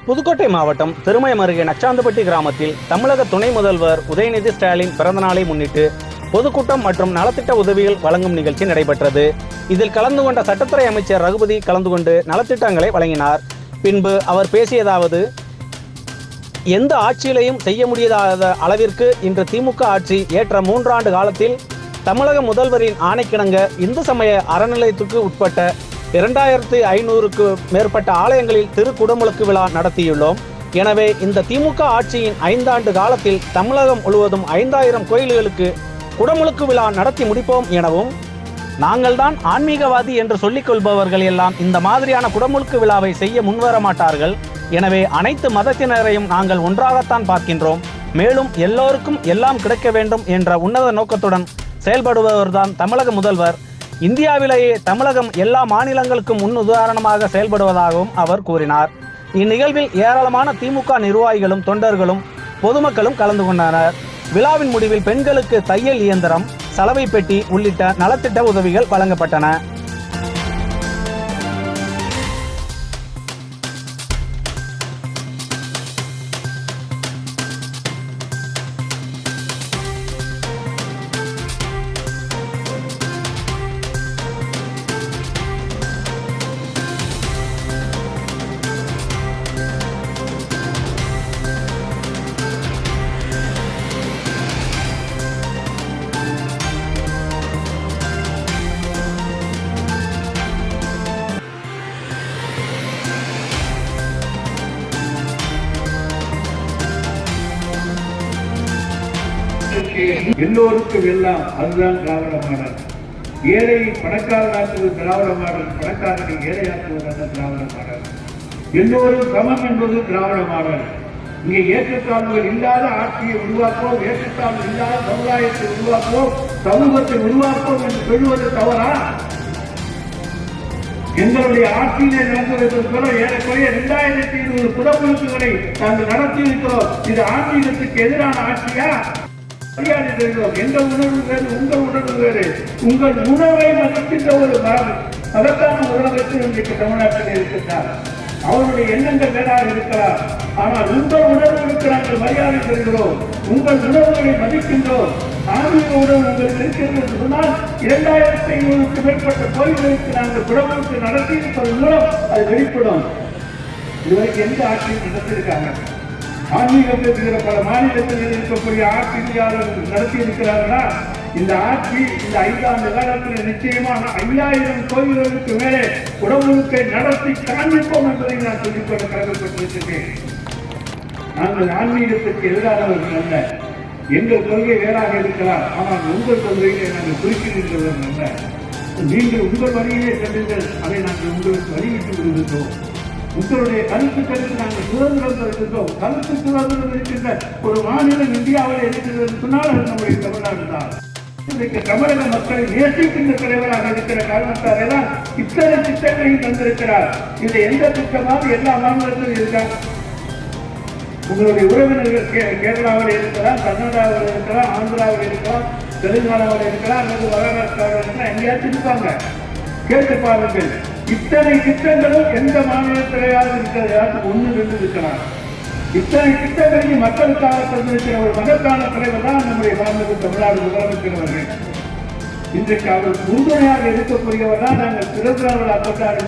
புதுக்கோட்டை மாவட்டம் திருமயம் அருகே நச்சாந்தப்பட்டி கிராமத்தில் தமிழக துணை முதல்வர் உதயநிதி ஸ்டாலின் பிறந்தநாளை முன்னிட்டு பொதுக்கூட்டம் மற்றும் நலத்திட்ட உதவிகள் வழங்கும் நிகழ்ச்சி நடைபெற்றது. இதில் கலந்து கொண்ட சட்டத்துறை அமைச்சர் ரகுபதி கலந்து கொண்டு நலத்திட்டங்களை வழங்கினார். பின்பு அவர் பேசியதாவது, எந்த ஆட்சியிலையும் செய்ய முடியாத அளவிற்கு இன்று திமுக ஆட்சி ஏற்ற 3 ஆண்டு காலத்தில் தமிழக முதல்வரின் ஆணைக்கிணங்க இந்து சமய அறநிலையத்துக்கு உட்பட்ட 2500க்கு மேற்பட்ட ஆலயங்களில் திருக்குடமுழுக்கு விழா நடத்தியுள்ளோம். எனவே இந்த திமுக ஆட்சியின் 5 ஆண்டு காலத்தில் தமிழகம் முழுவதும் 5000 கோயில்களுக்கு குடமுழுக்கு விழா நடத்தி முடிப்போம் எனவும், நாங்கள் தான் ஆன்மீகவாதி என்று சொல்லிக் கொள்பவர்கள் எல்லாம் இந்த மாதிரியான குடமுழுக்கு விழாவை செய்ய முன்வர மாட்டார்கள். எனவே அனைத்து மதத்தினரையும் நாங்கள் ஒன்றாகத்தான் பார்க்கின்றோம். மேலும் எல்லோருக்கும் எல்லாம் கிடைக்க வேண்டும் என்ற உன்னத நோக்கத்துடன் செயல்படுபவர்தான் தமிழக முதல்வர். இந்தியாவிலேயே தமிழகம் எல்லா மாநிலங்களுக்கும் முன் உதாரணமாக செயல்படுவதாகவும் அவர் கூறினார். இந்நிகழ்வில் ஏராளமான திமுக நிர்வாகிகளும் தொண்டர்களும் பொதுமக்களும் கலந்து கொண்டனர். விழாவின் முடிவில் பெண்களுக்கு தையல் இயந்திரம், சலவை பெட்டி உள்ளிட்ட நலத்திட்ட உதவிகள் வழங்கப்பட்டன. எல்லோருக்கும் எல்லாம் அதுதான் திராவிட மாடல். ஏழை பணக்காரனாக்குவது திராவிட மாடல், பணக்காரனை ஏழையாக்குவது திராவிட மாடல். எல்லோரும் சமம் என்பது திராவிட மாடல். இங்கே ஏற்றத்தாழ்வுகள் இல்லாத ஆட்சியை உருவாக்குவோம், ஏற்றத்தாழ்வு இல்லாத சமுதாயத்தை உருவாக்குவோம், சமூகத்தை உருவாக்குவோம் என்று சொல்லுவது தவறா? எங்களுடைய ஆட்சியிலே நடந்திருக்கிற ஏறக்குறைய 2500 குடமுழுக்குகளை நாங்கள் நடத்தி இருக்கிறோம். இது ஆன்மீகத்துக்கு எதிரான ஆட்சியா? மரியாதை தெரிகிறோம். எந்த உணர்வு வேறு, உங்கள் உணர்வு வேறு. உங்கள் உணவை மதிக்கின்ற ஒரு அதற்கான முதலமைச்சர் இன்றைக்கு தமிழ்நாட்டில் இருக்கின்றார். அவருடைய எண்ணங்கள் வேறாக இருக்கலாம். ஆனால் உங்கள் உணர்வுகளுக்கு நாங்கள் மரியாதை தருகிறோம். உங்கள் உணர்வுகளை மதிக்கின்றோம். ஆன்மீக உணர்வு உங்களுக்கு இருக்கிறது சொன்னால் 2500க்கு மேற்பட்ட கோயில்களுக்கு நாங்கள் குடமுழுக்கு நடத்தி இருப்பது மூலம் அது வெளிப்படும். இதுவரைக்கும் எந்த ஆட்சியும் நடத்தியிருக்காங்க? ஆன்மீகம் பேசுகிற பல மாநிலத்தில் இருக்கக்கூடிய ஆட்சியாளர்கள் நடத்தி இருக்கிறார்களா? இந்த ஆட்சி இந்த 5 ஆண்டு காலத்தில் நிச்சயமாக 5000 கோயில்களுக்கு மேலே குடமுழுக்கை நடத்தி காண்பிப்போம் என்பதை நான் சொல்லிக்கொள்ள கடமைப்பட்டிருக்கிறேன். நாங்கள் ஆன்மீகத்திற்கு எதிரானவர்கள் அல்ல. எங்கள் கொள்கை வேறாக இருக்கலாம். ஆனால் உங்கள் கொள்கையை நாங்கள் குறிப்பிடுகின்றவர்கள் அல்ல. நீங்கள் உங்கள் வழியிலே செல்லுங்கள், அதை நாங்கள் உங்களுக்கு வழிவிட்டு விடுகின்றோம். உங்களுடைய கருத்துக்களுக்கு நாங்கள் சுதந்திரம் தருகின்றோம். கருத்து சுதந்திரம் இருக்கின்ற ஒரு மாநிலம் இந்தியாவில் இருக்கிறது சொன்னால் அது நம்முடைய தமிழ்நாடு தான். இன்றைக்கு தமிழக மக்களை நேசிக்கின்ற தலைவராக இருக்கிற காரணத்தாலே தான் இத்தனை திட்டங்களையும் தந்திருக்கிறார். இது எந்த திட்டமாக எல்லா மாநிலத்திலும் இருக்காங்க. உங்களுடைய உறவினர்கள் கேரளாவில் இருக்கலாம், கர்நாடகாவில் இருக்கலாம், ஆந்திராவில் இருக்கலாம், தெலுங்கானாவில் இருக்கலாம், அல்லது மகாராஷ்டிராவில் இருக்கலாம், எங்கேயாச்சும் இருப்பாங்க. கேட்டு பாருங்கள். இத்தனை திட்டங்களும் எந்த மாநிலத்திலேயாவது இருக்கிறது? 1-2 இருக்கலாம். இத்தனை திட்டங்களையும் மக்களுக்காக தந்திருக்கிற ஒரு மகத்தான தலைவர் தான் நம்முடைய மாநில தமிழ்நாடு முதலமைச்சர் அவர்கள். இன்றைக்கு அவர் உறுதுணையாக இருக்கக்கூடியவர் தான் நாங்கள் திறந்தாளர்களாக கொண்டாடு